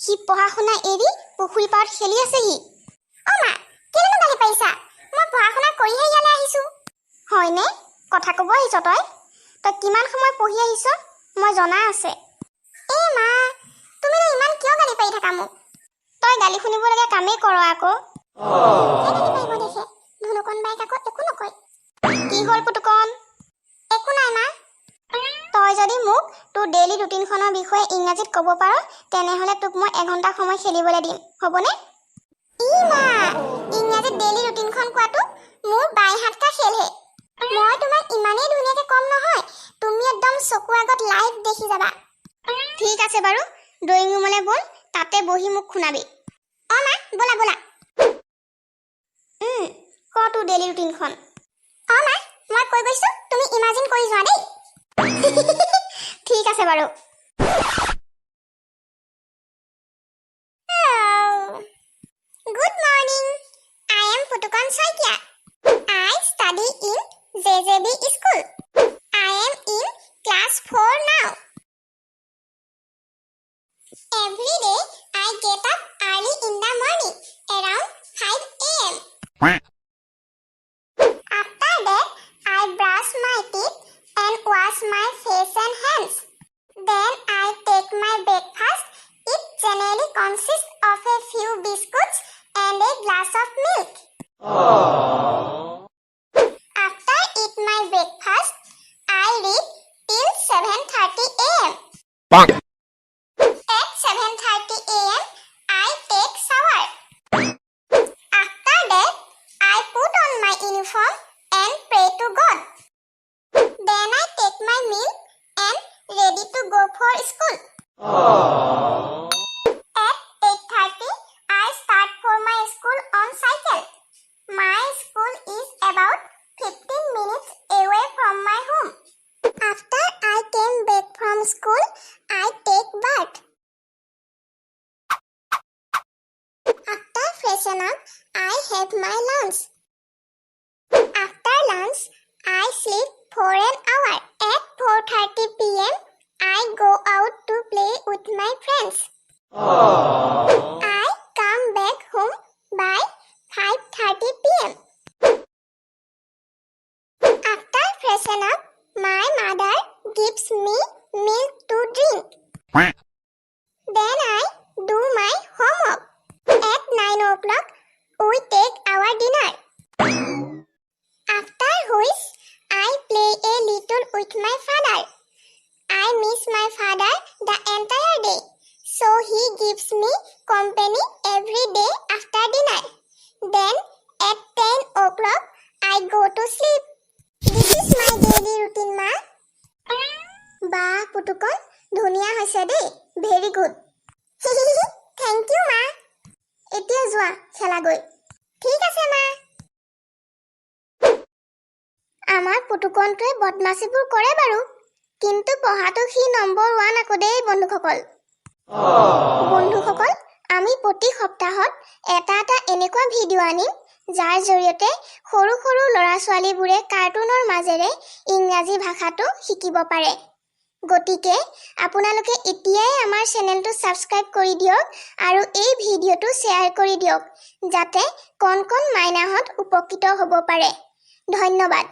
সি পঢ়া শুনা এৰি পুখুৰী পাৰত খেলি আছেহি। অ মা, কেলেনো গালি পাৰিছা? মই পঢ়া শুনা কৰিহে ইয়ালৈ আহিছো। হয়নে? কথা ক'ব আহিছ তই? তই কিমান সময় পঢ়ি আহিছ মই জনা আছে। এ মা, তুমি ইমান কিয় গালি পাৰি থাকা মোক? তই গালি শুনিবলগীয়া কামেই কৰ আকৌ। গালি পাৰিব দেখে, ধুনুকণ বাইক আকৌ একো নকয়। কি হ'ল পুতুকণ? একো নাই মা। তই যদি মোক তোৰ ডেইলি ৰুটিনখনৰ বিষয়ে ইংৰাজীত ক'ব পাৰ, তেনেহ'লে তোক মই এঘণ্টা সময় খেলিবলৈ দিম, হ'বনে? ই মা, ইংৰাজীত ডেইলি ৰুটিনখন কোৱাটো মোৰ বাইহাতকা খেলহে। মই তোমাক ইমানেই ধুনীয়াকৈ ক'ম নহয়, তুমি একদম চকুৰ আগত লাইভ দেখি যাবা। ঠিক আছে বাৰু, ড্ৰয়িং ৰুমলৈ ব'ল, তাতে বহি মোক শুনাবি। অ মা, ব'লা ব'লা। ক তোৰ ডেইলি ৰুটিনখন। অ মা, মই কৈ গৈছো, তুমি ইমাজিন কৰি যোৱা দেই। ঠিক আছে বাৰু। Good morning, I am Putukon Saikia. I study in JJB school. I am in class 4 now. Every day I get up early in the morning, around 5 a.m. After that, I brush my teeth and wash my face and hands. Then I take my breakfast. It generally consists of a few biscuits and a glass of milk. After eat my breakfast, I read till 7:30 a.m. At 7:30 a.m., I take shower. After that, I put on my uniform and pray to God. Then I take my meal and ready to go for school. At 8:30, I start for my school on cycle. My school is about 15 minutes away from my home. After I came back from school, I take bath. After freshen up, I have my lunch. After lunch, I sleep for an hour. At 4:30 p.m., I go out to play with my friends. I come back home by 5:30 p.m. After freshen up, my mother gives me milk to drink. Then I do my homework. At 9 o'clock, we take our dinner. After which, I play a little with my father. I miss my father the entire day, so he gives me company every day after dinner. Then at 10 o'clock, I go to sleep. This is my daily routine, ma. Ba putukon, dhuniya hoise dei. Very good. Thank you, ma. Etia joa khela goi. ঠিক আছে মা। আমাৰ পুতুকনটোৱে বদমাচিবোৰ কৰে বাৰু, কিন্তু পঢ়াটো সি number 1 আকৌ দেই বন্ধুসকল। বন্ধুসকল, আমি প্ৰতি সপ্তাহত এটা এনেকুৱা ভিডিঅ' আনিম যাৰ জৰিয়তে সৰু সৰু ল'ৰা ছোৱালীবোৰে কাৰ্টুনৰ মাজেৰে ইংৰাজী ভাষাটো শিকিব পাৰে। গতিকে আপোনালোকে এতিয়াই আমাৰ চেনেলটো ছাবস্ক্ৰাইব কৰি দিয়ক আৰু এই ভিডিঅ'টো শ্বেয়াৰ কৰি দিয়ক, যাতে কণ কণ মাইনাহঁত উপকৃত হ'ব পাৰে। ধন্যবাদ।